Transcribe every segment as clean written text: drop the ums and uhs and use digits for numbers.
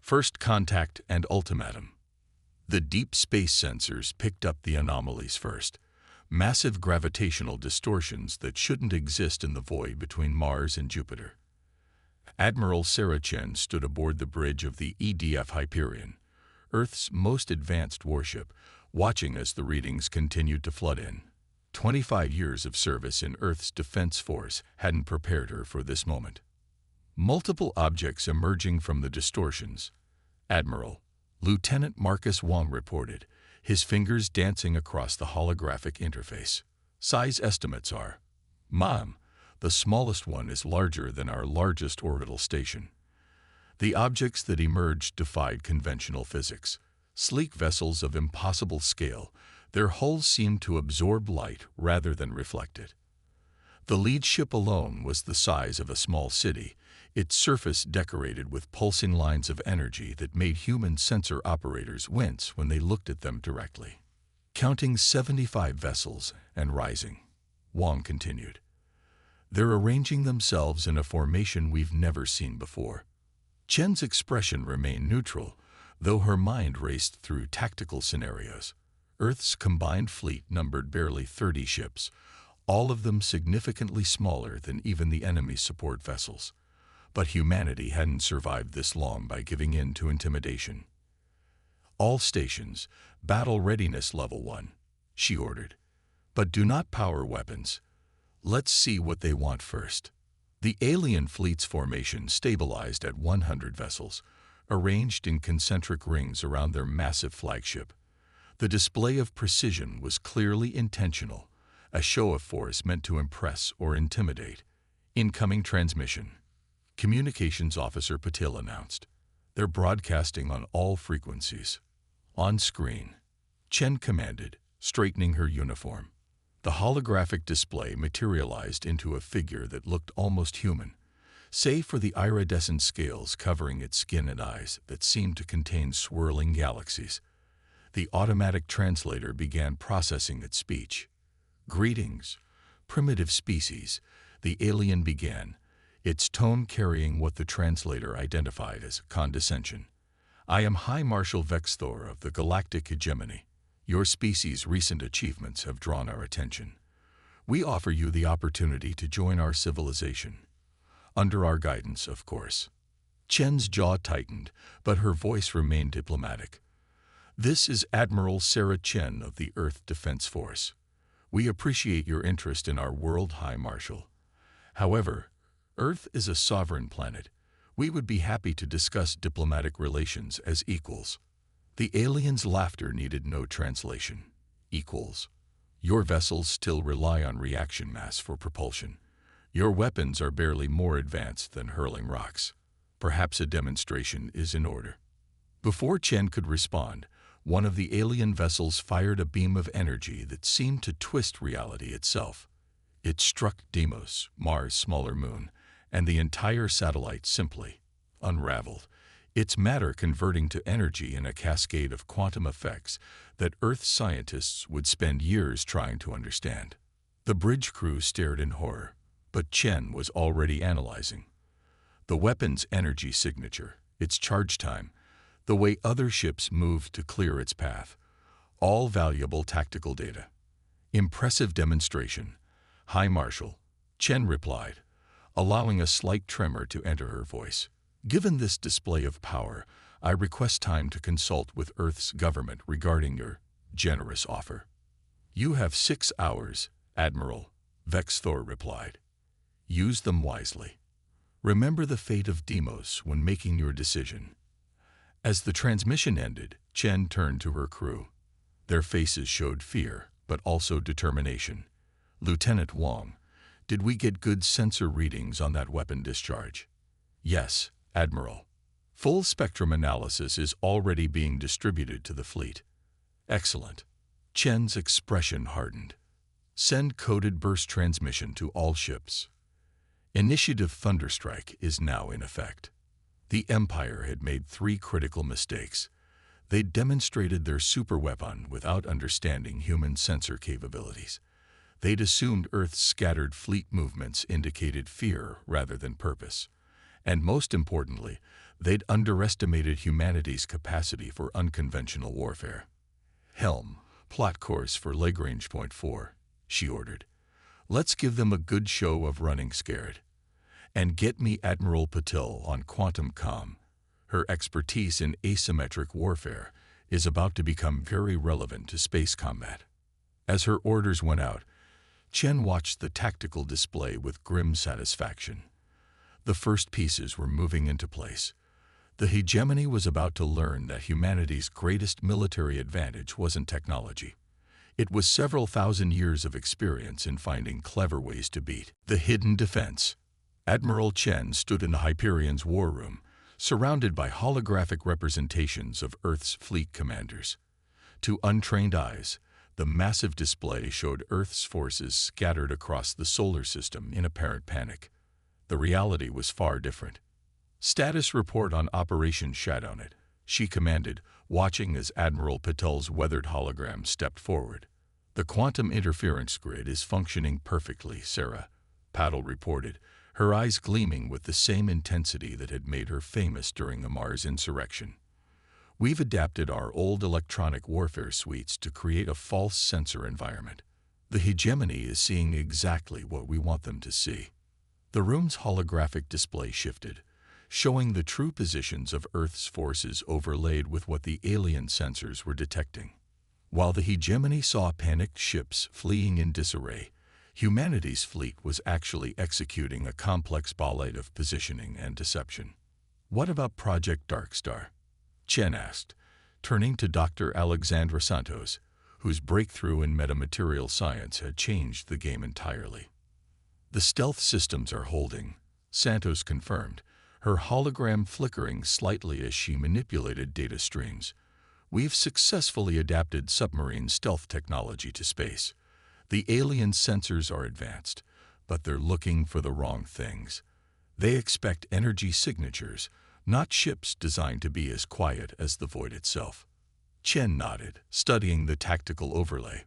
First contact and ultimatum. The deep space sensors picked up the anomalies first. Massive gravitational distortions that shouldn't exist in the void between Mars and Jupiter. Admiral Sarah Chen stood aboard the bridge of the EDF Hyperion, Earth's most advanced warship, watching as the readings continued to flood in. 25 years of service in Earth's Defense Force hadn't prepared her for this moment. Multiple objects emerging from the distortions. Admiral Lieutenant Marcus Wong reported, his fingers dancing across the holographic interface. Size estimates are, Mom, the smallest one is larger than our largest orbital station. The objects that emerged defied conventional physics. Sleek vessels of impossible scale, their hulls seemed to absorb light rather than reflect it. The lead ship alone was the size of a small city, its surface decorated with pulsing lines of energy that made human sensor operators wince when they looked at them directly. Counting 75 vessels and rising, Wong continued. They're arranging themselves in a formation we've never seen before. Chen's expression remained neutral, though her mind raced through tactical scenarios. Earth's combined fleet numbered barely 30 ships, all of them significantly smaller than even the enemy's support vessels. But humanity hadn't survived this long by giving in to intimidation. All stations, battle readiness level 1, she ordered. But do not power weapons. Let's see what they want first. The alien fleet's formation stabilized at 100 vessels, arranged in concentric rings around their massive flagship. The display of precision was clearly intentional, a show of force meant to impress or intimidate. Incoming transmission. Communications Officer Patil announced. They're broadcasting on all frequencies. On screen, Chen commanded, straightening her uniform. The holographic display materialized into a figure that looked almost human, save for the iridescent scales covering its skin and eyes that seemed to contain swirling galaxies. The automatic translator began processing its speech. Greetings, primitive species, the alien began, its tone carrying what the translator identified as condescension. I am High Marshal Vexthor of the Galactic Hegemony. Your species' recent achievements have drawn our attention. We offer you the opportunity to join our civilization. Under our guidance, of course. Chen's jaw tightened, but her voice remained diplomatic. This is Admiral Sarah Chen of the Earth Defense Force. We appreciate your interest in our world, High Marshal. However, Earth is a sovereign planet. We would be happy to discuss diplomatic relations as equals. The alien's laughter needed no translation. Equals. Your vessels still rely on reaction mass for propulsion. Your weapons are barely more advanced than hurling rocks. Perhaps a demonstration is in order. Before Chen could respond, one of the alien vessels fired a beam of energy that seemed to twist reality itself. It struck Deimos, Mars' smaller moon, and the entire satellite simply unraveled, its matter converting to energy in a cascade of quantum effects that Earth scientists would spend years trying to understand. The bridge crew stared in horror, but Chen was already analyzing. The weapon's energy signature, its charge time, the way other ships moved to clear its path, all valuable tactical data. Impressive demonstration, High Marshal, Chen replied, allowing a slight tremor to enter her voice. Given this display of power, I request time to consult with Earth's government regarding your generous offer. You have 6 hours, Admiral, Vexthor replied. Use them wisely. Remember the fate of Deimos when making your decision. As the transmission ended, Chen turned to her crew. Their faces showed fear, but also determination. Lieutenant Wong, did we get good sensor readings on that weapon discharge? Yes, Admiral. Full spectrum analysis is already being distributed to the fleet. Excellent. Chen's expression hardened. Send coded burst transmission to all ships. Initiative Thunderstrike is now in effect. The Empire had made 3 critical mistakes. They demonstrated their superweapon without understanding human sensor capabilities. They'd assumed Earth's scattered fleet movements indicated fear rather than purpose. And most importantly, They'd underestimated humanity's capacity for unconventional warfare. "Helm, plot course for Lagrange Point 4, she ordered. "Let's give them a good show of running scared. And get me Admiral Patil on quantum comm. Her expertise in asymmetric warfare is about to become very relevant to space combat." As her orders went out, Chen watched the tactical display with grim satisfaction. The first pieces were moving into place. The hegemony was about to learn that humanity's greatest military advantage wasn't technology. It was several thousand years of experience in finding clever ways to beat the hidden defense. Admiral Chen stood in the Hyperion's war room, surrounded by holographic representations of Earth's fleet commanders. To untrained eyes, the massive display showed Earth's forces scattered across the solar system in apparent panic. The reality was far different. "Status report on Operation Shadownet," she commanded, watching as Admiral Patel's weathered hologram stepped forward. "The quantum interference grid is functioning perfectly, Sarah," Patel reported, her eyes gleaming with the same intensity that had made her famous during the Mars insurrection. "We've adapted our old electronic warfare suites to create a false sensor environment. The hegemony is seeing exactly what we want them to see." The room's holographic display shifted, showing the true positions of Earth's forces overlaid with what the alien sensors were detecting. While the hegemony saw panicked ships fleeing in disarray, humanity's fleet was actually executing a complex ballet of positioning and deception. "What about Project Darkstar?" Chen asked, turning to Dr. Alexandra Santos, whose breakthrough in metamaterial science had changed the game entirely. "The stealth systems are holding," Santos confirmed, her hologram flickering slightly as she manipulated data streams. "We've successfully adapted submarine stealth technology to space. The alien sensors are advanced, but they're looking for the wrong things. They expect energy signatures, not ships designed to be as quiet as the void itself." Chen nodded, studying the tactical overlay.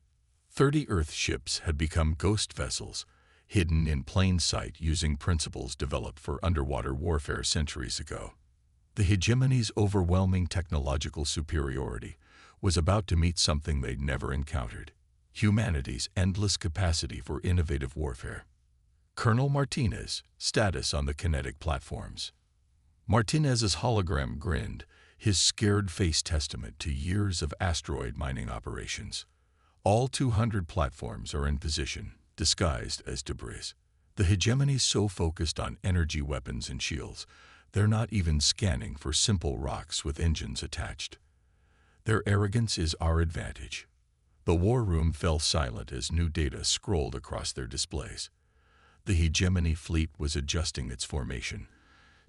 30 Earth ships had become ghost vessels, hidden in plain sight using principles developed for underwater warfare centuries ago. The hegemony's overwhelming technological superiority was about to meet something they'd never encountered: humanity's endless capacity for innovative warfare. "Colonel Martinez, status on the kinetic platforms." Martinez's hologram grinned, his scared face testament to years of asteroid mining operations. "All 200 platforms are in position, disguised as debris. The hegemony's so focused on energy weapons and shields, they're not even scanning for simple rocks with engines attached. Their arrogance is our advantage." The war room fell silent as new data scrolled across their displays. The hegemony fleet was adjusting its formation,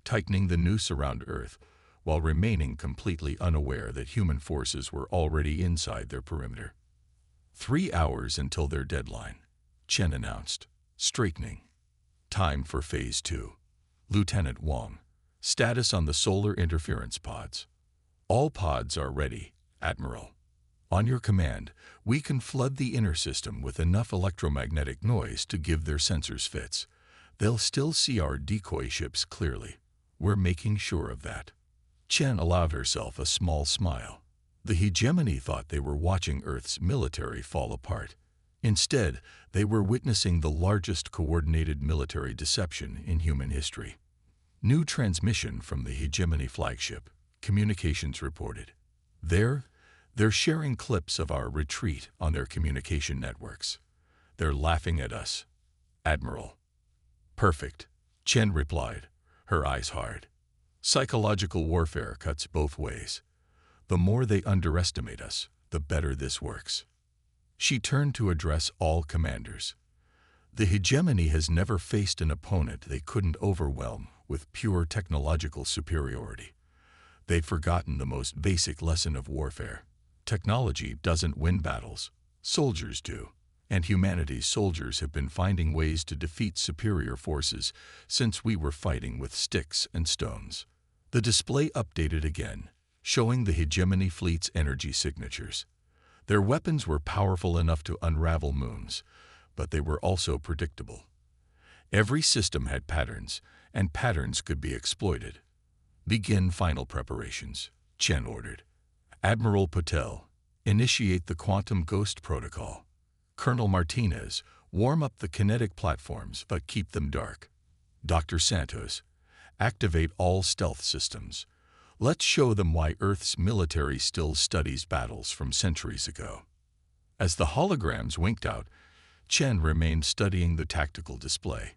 tightening the noose around Earth, while remaining completely unaware that human forces were already inside their perimeter. 3 hours until their deadline, Chen announced, straightening. "Time for Phase 2. Lieutenant Wang, status on the solar interference pods." "All pods are ready, Admiral. On your command, we can flood the inner system with enough electromagnetic noise to give their sensors fits. They'll still see our decoy ships clearly. We're making sure of that." Chen allowed herself a small smile. The hegemony thought they were watching Earth's military fall apart. Instead, they were witnessing the largest coordinated military deception in human history. New transmission from the hegemony flagship, communications reported. They're sharing clips of our retreat on their communication networks. They're laughing at us, Admiral. "Perfect," Chen replied, her eyes hard. "Psychological warfare cuts both ways. The more they underestimate us, the better this works." She turned to address all commanders. The hegemony has never faced an opponent they couldn't overwhelm with pure technological superiority. They've forgotten the most basic lesson of warfare. Technology doesn't win battles, soldiers do. And humanity's soldiers have been finding ways to defeat superior forces since we were fighting with sticks and stones. The display updated again, showing the hegemony fleet's energy signatures. Their weapons were powerful enough to unravel moons, but they were also predictable. Every system had patterns, and patterns could be exploited. Begin final preparations, Chen ordered. Admiral Patel, initiate the Quantum Ghost Protocol. Colonel Martinez, warm up the kinetic platforms but keep them dark. Dr. Santos, activate all stealth systems. Let's show them why Earth's military still studies battles from centuries ago. As the holograms winked out, Chen remained studying the tactical display.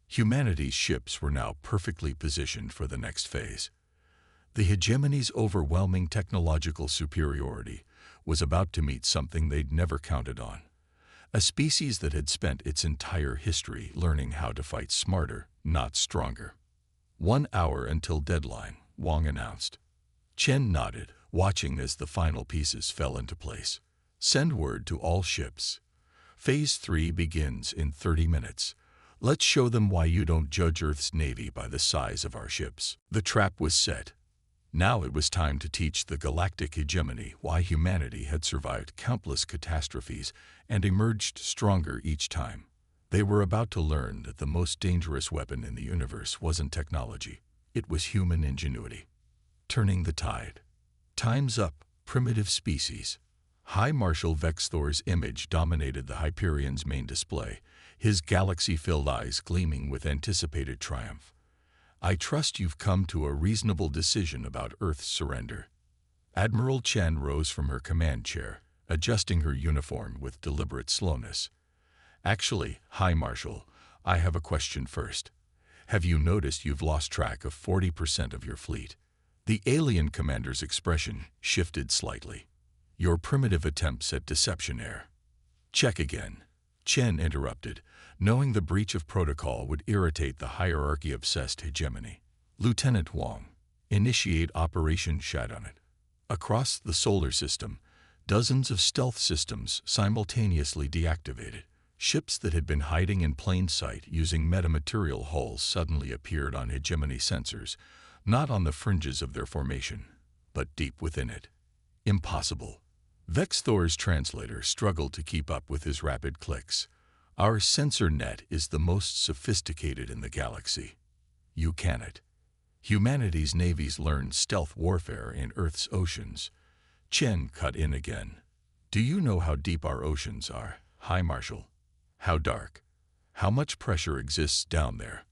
Humanity's ships were now perfectly positioned for the next phase. The hegemony's overwhelming technological superiority was about to meet something they'd never counted on. A species that had spent its entire history learning how to fight smarter, not stronger. 1 hour until deadline, Wang announced. Chen nodded, watching as the final pieces fell into place. Send word to all ships. Phase 3 begins in 30 minutes. Let's show them why you don't judge Earth's Navy by the size of our ships. The trap was set. Now it was time to teach the galactic hegemony why humanity had survived countless catastrophes and emerged stronger each time. They were about to learn that the most dangerous weapon in the universe wasn't technology. It was human ingenuity. Turning the tide. Time's up, primitive species. High Marshal Vex Thor's image dominated the Hyperion's main display, his galaxy-filled eyes gleaming with anticipated triumph. I trust you've come to a reasonable decision about Earth's surrender. Admiral Chen rose from her command chair, adjusting her uniform with deliberate slowness. Actually, High Marshal, I have a question first. Have you noticed you've lost track of 40% of your fleet? The alien commander's expression shifted slightly. Your primitive attempts at deception air. Check again. Chen interrupted, knowing the breach of protocol would irritate the hierarchy-obsessed hegemony. Lieutenant Wang, initiate Operation Shadownet. Across the solar system, dozens of stealth systems simultaneously deactivated. Ships that had been hiding in plain sight using metamaterial hulls suddenly appeared on hegemony sensors, not on the fringes of their formation, but deep within it. Impossible. Vex Thor's translator struggled to keep up with his rapid clicks. Our sensor net is the most sophisticated in the galaxy. You cannot. Humanity's navies learned stealth warfare in Earth's oceans. Chen cut in again. Do you know how deep our oceans are, High Marshal? How dark? How much pressure exists down there?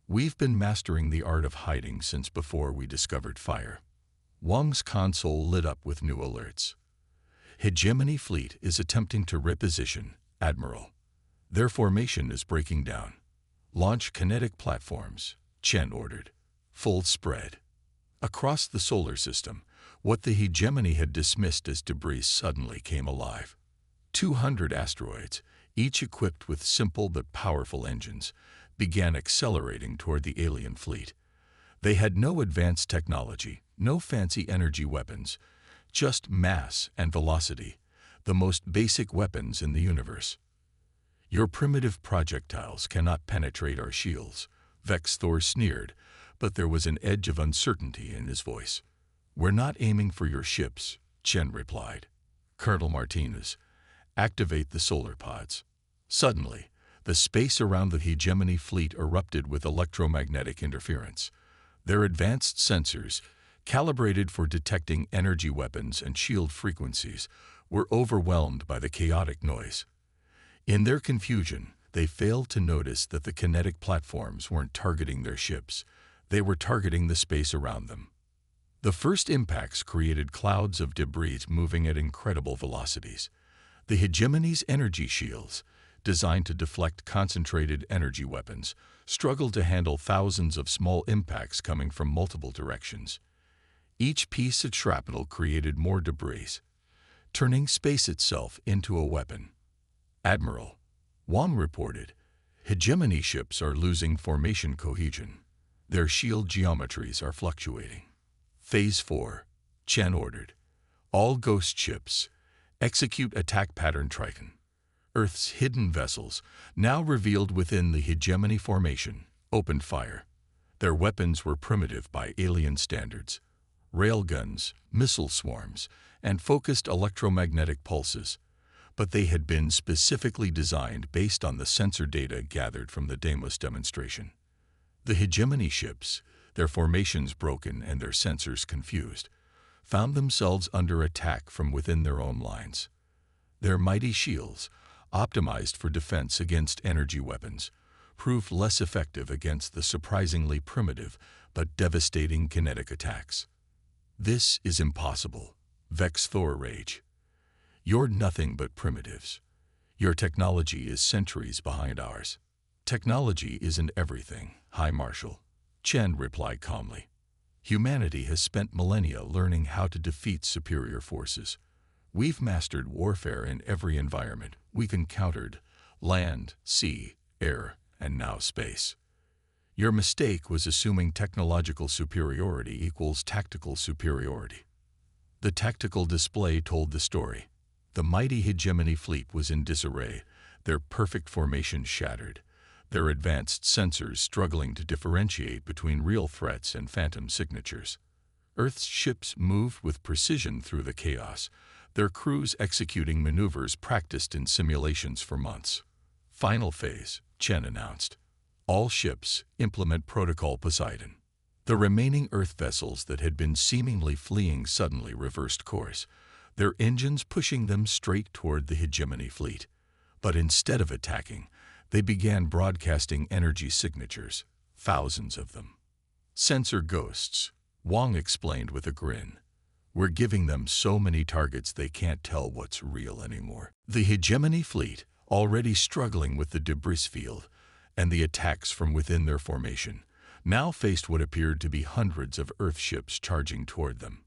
We've been mastering the art of hiding since before we discovered fire. Wang's console lit up with new alerts. Hegemony fleet is attempting to reposition, Admiral. Their formation is breaking down. Launch kinetic platforms, Chen ordered. Full spread. Across the solar system, what the hegemony had dismissed as debris suddenly came alive. 200 asteroids, each equipped with simple but powerful engines, began accelerating toward the alien fleet. They had no advanced technology, no fancy energy weapons, just mass and velocity, the most basic weapons in the universe. Your primitive projectiles cannot penetrate our shields, Vex Thor sneered, but there was an edge of uncertainty in his voice. We're not aiming for your ships, Chen replied. Colonel Martinez, activate the solar pods. Suddenly, the space around the hegemony fleet erupted with electromagnetic interference. Their advanced sensors, calibrated for detecting energy weapons and shield frequencies, were overwhelmed by the chaotic noise. In their confusion, they failed to notice that the kinetic platforms weren't targeting their ships. They were targeting the space around them. The first impacts created clouds of debris moving at incredible velocities. The hegemony's energy shields, designed to deflect concentrated energy weapons, struggled to handle thousands of small impacts coming from multiple directions. Each piece of shrapnel created more debris, turning space itself into a weapon. Admiral, Wang reported, hegemony ships are losing formation cohesion. Their shield geometries are fluctuating. Phase 4, Chen ordered. All ghost ships, execute attack pattern Triton. Earth's hidden vessels, now revealed within the hegemony formation, opened fire. Their weapons were primitive by alien standards. Railguns, missile swarms, and focused electromagnetic pulses, but they had been specifically designed based on the sensor data gathered from the Deimos demonstration. The hegemony ships, their formations broken and their sensors confused, found themselves under attack from within their own lines. Their mighty shields, optimized for defense against energy weapons, proved less effective against the surprisingly primitive but devastating kinetic attacks. "This is impossible," Vex Thor raged. "You're nothing but primitives. Your technology is centuries behind ours." "Technology isn't everything, High Marshal," Chen replied calmly. "Humanity has spent millennia learning how to defeat superior forces. We've mastered warfare in every environment we've encountered: land, sea, air, and now space. Your mistake was assuming technological superiority equals tactical superiority." The tactical display told the story. The mighty hegemony fleet was in disarray, their perfect formation shattered, their advanced sensors struggling to differentiate between real threats and phantom signatures. Earth's ships moved with precision through the chaos, their crews executing maneuvers practiced in simulations for months. "Final phase," Chen announced. "All ships implement Protocol Poseidon." The remaining Earth vessels that had been seemingly fleeing suddenly reversed course, their engines pushing them straight toward the hegemony fleet. But instead of attacking, they began broadcasting energy signatures, thousands of them. "Sensor ghosts," Wang explained with a grin. "We're giving them so many targets they can't tell what's real anymore." The hegemony fleet, already struggling with the debris field and the attacks from within their formation, now faced what appeared to be hundreds of Earth ships charging toward them.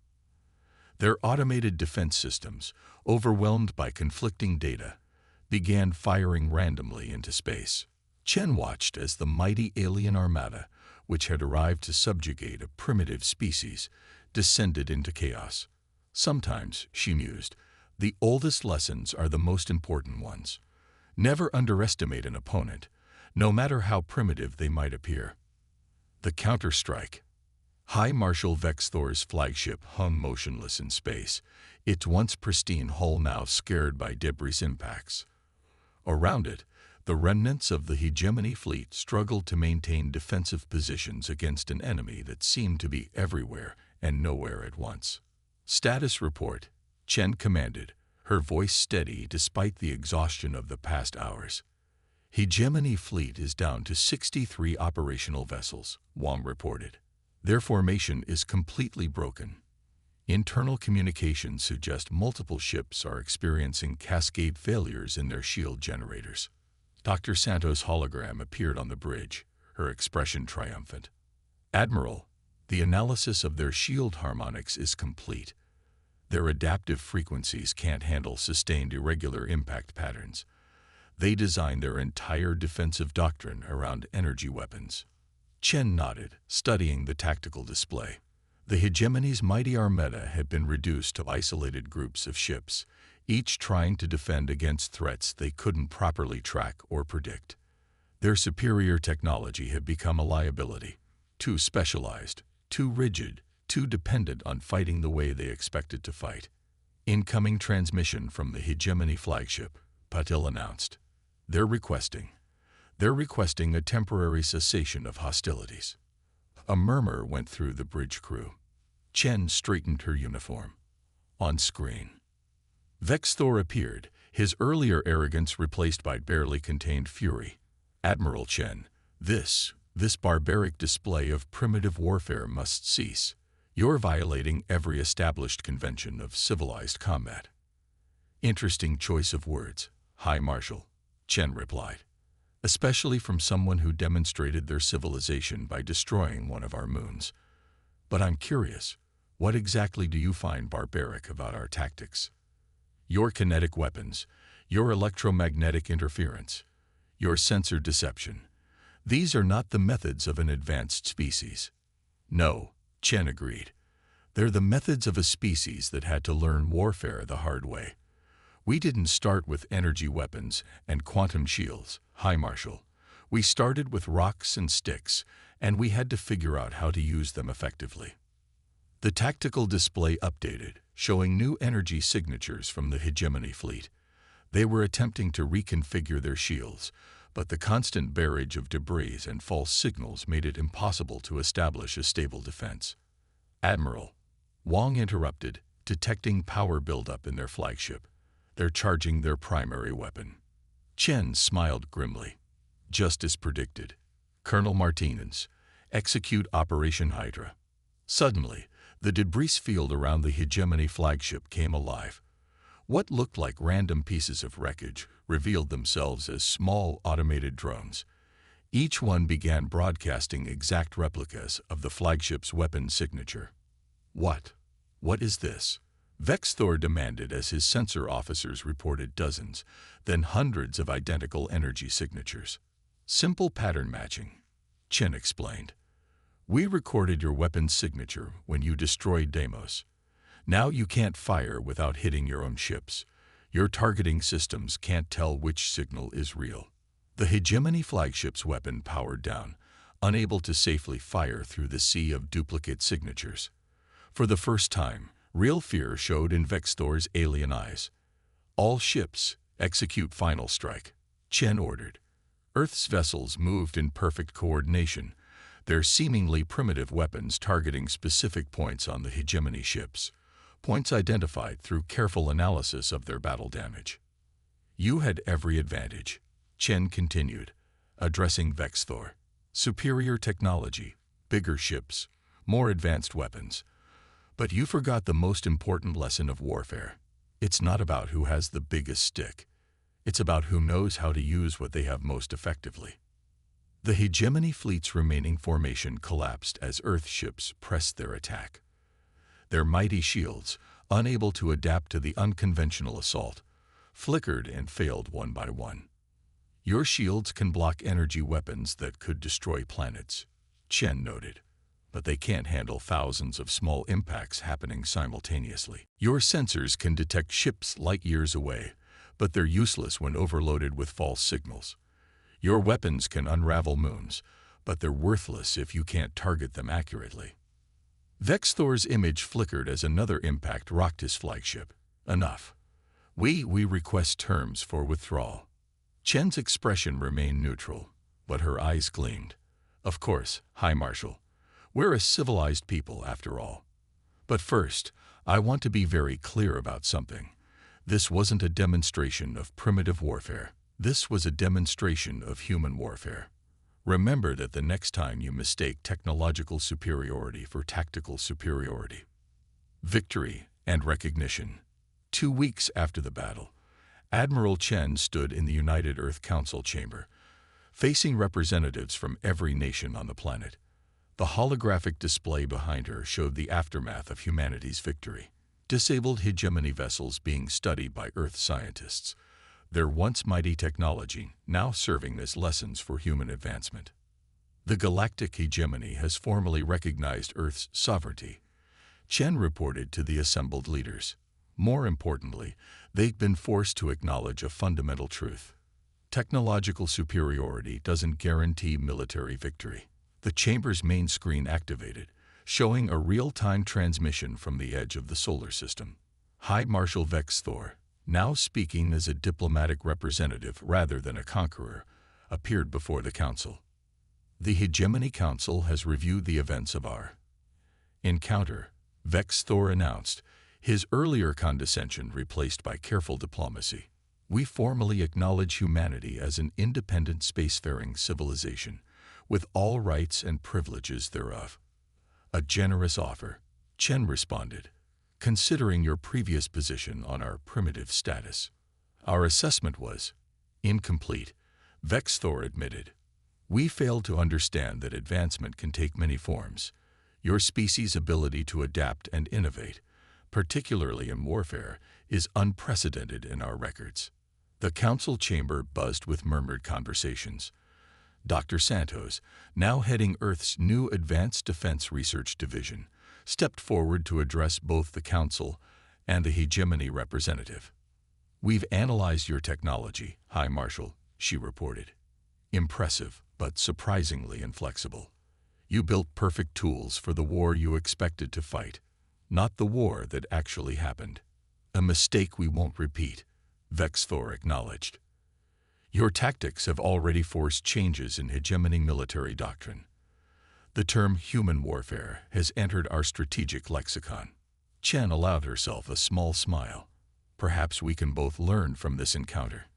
Their automated defense systems, overwhelmed by conflicting data, began firing randomly into space. Chen watched as the mighty alien armada, which had arrived to subjugate a primitive species, descended into chaos. "Sometimes," she mused, "the oldest lessons are the most important ones. Never underestimate an opponent, no matter how primitive they might appear." The counter-strike. High Marshal Vex Thor's flagship hung motionless in space, its once pristine hull now scarred by debris impacts. Around it, the remnants of the hegemony fleet struggled to maintain defensive positions against an enemy that seemed to be everywhere and nowhere at once. "Status report," Chen commanded, her voice steady despite the exhaustion of the past hours. "Hegemony fleet is down to 63 operational vessels," Wang reported. "Their formation is completely broken. Internal communications suggest multiple ships are experiencing cascade failures in their shield generators." Dr. Santos' hologram appeared on the bridge, her expression triumphant. "Admiral, the analysis of their shield harmonics is complete. Their adaptive frequencies can't handle sustained irregular impact patterns. They designed their entire defensive doctrine around energy weapons." Chen nodded, studying the tactical display. The hegemony's mighty armada had been reduced to isolated groups of ships, each trying to defend against threats they couldn't properly track or predict. Their superior technology had become a liability, too specialized, too rigid, too dependent on fighting the way they expected to fight. "Incoming transmission from the hegemony flagship," Patil announced. They're requesting a temporary cessation of hostilities." A murmur went through the bridge crew. Chen straightened her uniform. On screen, Vex Thor appeared, his earlier arrogance replaced by barely contained fury. "Admiral Chen, this barbaric display of primitive warfare must cease. You're violating every established convention of civilized combat." "Interesting choice of words, High Marshal," Chen replied. "Especially from someone who demonstrated their civilization by destroying one of our moons. But I'm curious, what exactly do you find barbaric about our tactics? Your kinetic weapons, your electromagnetic interference, your sensor deception. These are not the methods of an advanced species." "No," Chen agreed. "They're the methods of a species that had to learn warfare the hard way. We didn't start with energy weapons and quantum shields, High Marshal. We started with rocks and sticks, and we had to figure out how to use them effectively." The tactical display updated, showing new energy signatures from the hegemony fleet. They were attempting to reconfigure their shields, but the constant barrage of debris and false signals made it impossible to establish a stable defense. Admiral Wang interrupted, detecting power buildup in their flagship. They're charging their primary weapon. Chen smiled grimly. Just as predicted. Colonel Martinez, execute Operation Hydra. Suddenly, the debris field around the Hegemony flagship came alive. What looked like random pieces of wreckage revealed themselves as small automated drones. Each one began broadcasting exact replicas of the flagship's weapon signature. What is this? Vexthor demanded as his sensor officers reported dozens, then hundreds of identical energy signatures. Simple pattern matching, Chen explained. We recorded your weapon's signature when you destroyed Deimos. Now you can't fire without hitting your own ships. Your targeting systems can't tell which signal is real. The Hegemony flagship's weapon powered down, unable to safely fire through the sea of duplicate signatures. For the first time, real fear showed in Vexthor's alien eyes. All ships, execute final strike, Chen ordered. Earth's vessels moved in perfect coordination, their seemingly primitive weapons targeting specific points on the Hegemony ships, points identified through careful analysis of their battle damage. You had every advantage, Chen continued, addressing Vexthor. Superior technology, bigger ships, more advanced weapons. But you forgot the most important lesson of warfare. It's not about who has the biggest stick. It's about who knows how to use what they have most effectively. The Hegemony fleet's remaining formation collapsed as Earth ships pressed their attack. Their mighty shields, unable to adapt to the unconventional assault, flickered and failed one by one. Your shields can block energy weapons that could destroy planets, Chen noted, but they can't handle thousands of small impacts happening simultaneously. Your sensors can detect ships light years away, but they're useless when overloaded with false signals. Your weapons can unravel moons, but they're worthless if you can't target them accurately. Vexthor's image flickered as another impact rocked his flagship. Enough. We request terms for withdrawal. Chen's expression remained neutral, but her eyes gleamed. Of course, High Marshal. We're a civilized people, after all. But first, I want to be very clear about something. This wasn't a demonstration of primitive warfare. This was a demonstration of human warfare. Remember that the next time you mistake technological superiority for tactical superiority. Victory and recognition. 2 weeks after the battle, Admiral Chen stood in the United Earth Council chamber, facing representatives from every nation on the planet. The holographic display behind her showed the aftermath of humanity's victory. Disabled Hegemony vessels being studied by Earth scientists, their once mighty technology now serving as lessons for human advancement. The galactic Hegemony has formally recognized Earth's sovereignty, Chen reported to the assembled leaders. More importantly, they've been forced to acknowledge a fundamental truth. Technological superiority doesn't guarantee military victory. The chamber's main screen activated, showing a real-time transmission from the edge of the solar system. High Marshal Vexthor, now speaking as a diplomatic representative rather than a conqueror, appeared before the council. The Hegemony Council has reviewed the events of our encounter, Vexthor announced, his earlier condescension replaced by careful diplomacy. We formally acknowledge humanity as an independent spacefaring civilization, with all rights and privileges thereof. A generous offer, Chen responded, considering your previous position on our primitive status. Our assessment was incomplete, Vexthor admitted. We failed to understand that advancement can take many forms. Your species' ability to adapt and innovate, particularly in warfare, is unprecedented in our records. The council chamber buzzed with murmured conversations. Dr. Santos, now heading Earth's new Advanced Defense Research Division, stepped forward to address both the council and the Hegemony representative. We've analyzed your technology, High Marshal, she reported. Impressive, but surprisingly inflexible. You built perfect tools for the war you expected to fight, not the war that actually happened. A mistake we won't repeat, Vexthor acknowledged. Your tactics have already forced changes in hegemony military doctrine. The term human warfare has entered our strategic lexicon. Chen allowed herself a small smile. Perhaps we can both learn from this encounter.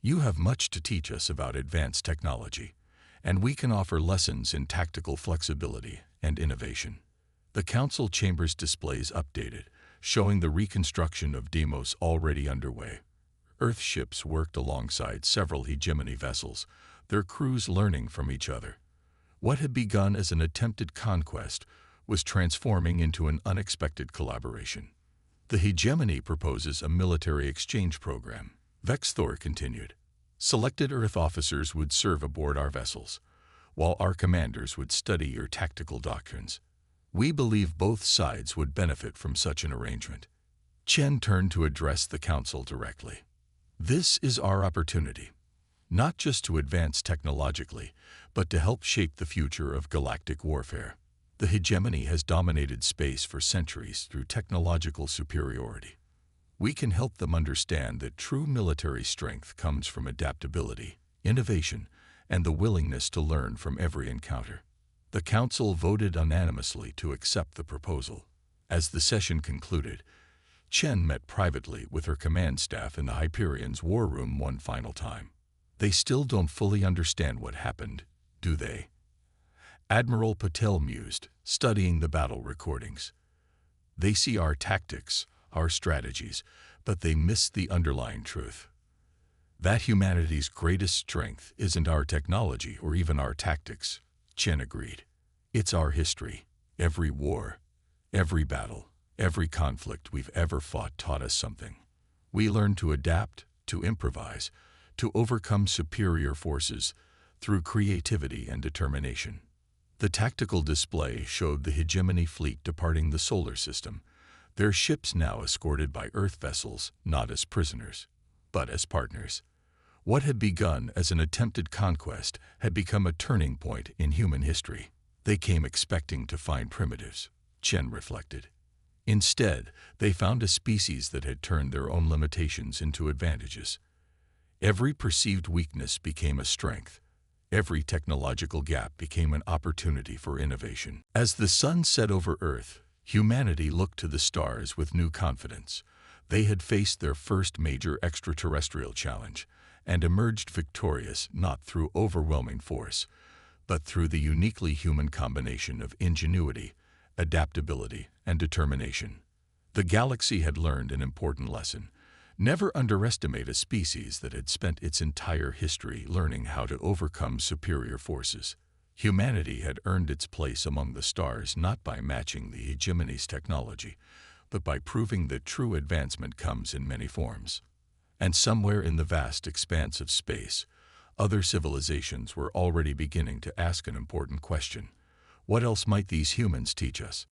You have much to teach us about advanced technology, and we can offer lessons in tactical flexibility and innovation. The council chambers displays updated, showing the reconstruction of Deimos already underway. Earth ships worked alongside several hegemony vessels, their crews learning from each other. What had begun as an attempted conquest was transforming into an unexpected collaboration. The hegemony proposes a military exchange program. Vexthor continued. Selected Earth officers would serve aboard our vessels, while our commanders would study your tactical doctrines. We believe both sides would benefit from such an arrangement. Chen turned to address the council directly. This is our opportunity, not just to advance technologically, but to help shape the future of galactic warfare. The hegemony has dominated space for centuries through technological superiority. We can help them understand that true military strength comes from adaptability, innovation, and the willingness to learn from every encounter. The council voted unanimously to accept the proposal. As the session concluded, Chen met privately with her command staff in the Hyperion's war room one final time. They still don't fully understand what happened, do they? Admiral Patel mused, studying the battle recordings. They see our tactics, our strategies, but they miss the underlying truth. That humanity's greatest strength isn't our technology or even our tactics, Chen agreed. It's our history. Every war, every battle, every conflict we've ever fought taught us something. We learned to adapt, to improvise, to overcome superior forces through creativity and determination. The tactical display showed the hegemony fleet departing the solar system, their ships now escorted by Earth vessels, not as prisoners, but as partners. What had begun as an attempted conquest had become a turning point in human history. They came expecting to find primitives, Chen reflected. Instead, they found a species that had turned their own limitations into advantages. Every perceived weakness became a strength. Every technological gap became an opportunity for innovation. As the sun set over Earth, humanity looked to the stars with new confidence. They had faced their first major extraterrestrial challenge and emerged victorious not through overwhelming force, but through the uniquely human combination of ingenuity, adaptability, and determination. The galaxy had learned an important lesson. Never underestimate a species that had spent its entire history learning how to overcome superior forces. Humanity had earned its place among the stars not by matching the hegemony's technology, but by proving that true advancement comes in many forms. And somewhere in the vast expanse of space, other civilizations were already beginning to ask an important question. What else might these humans teach us?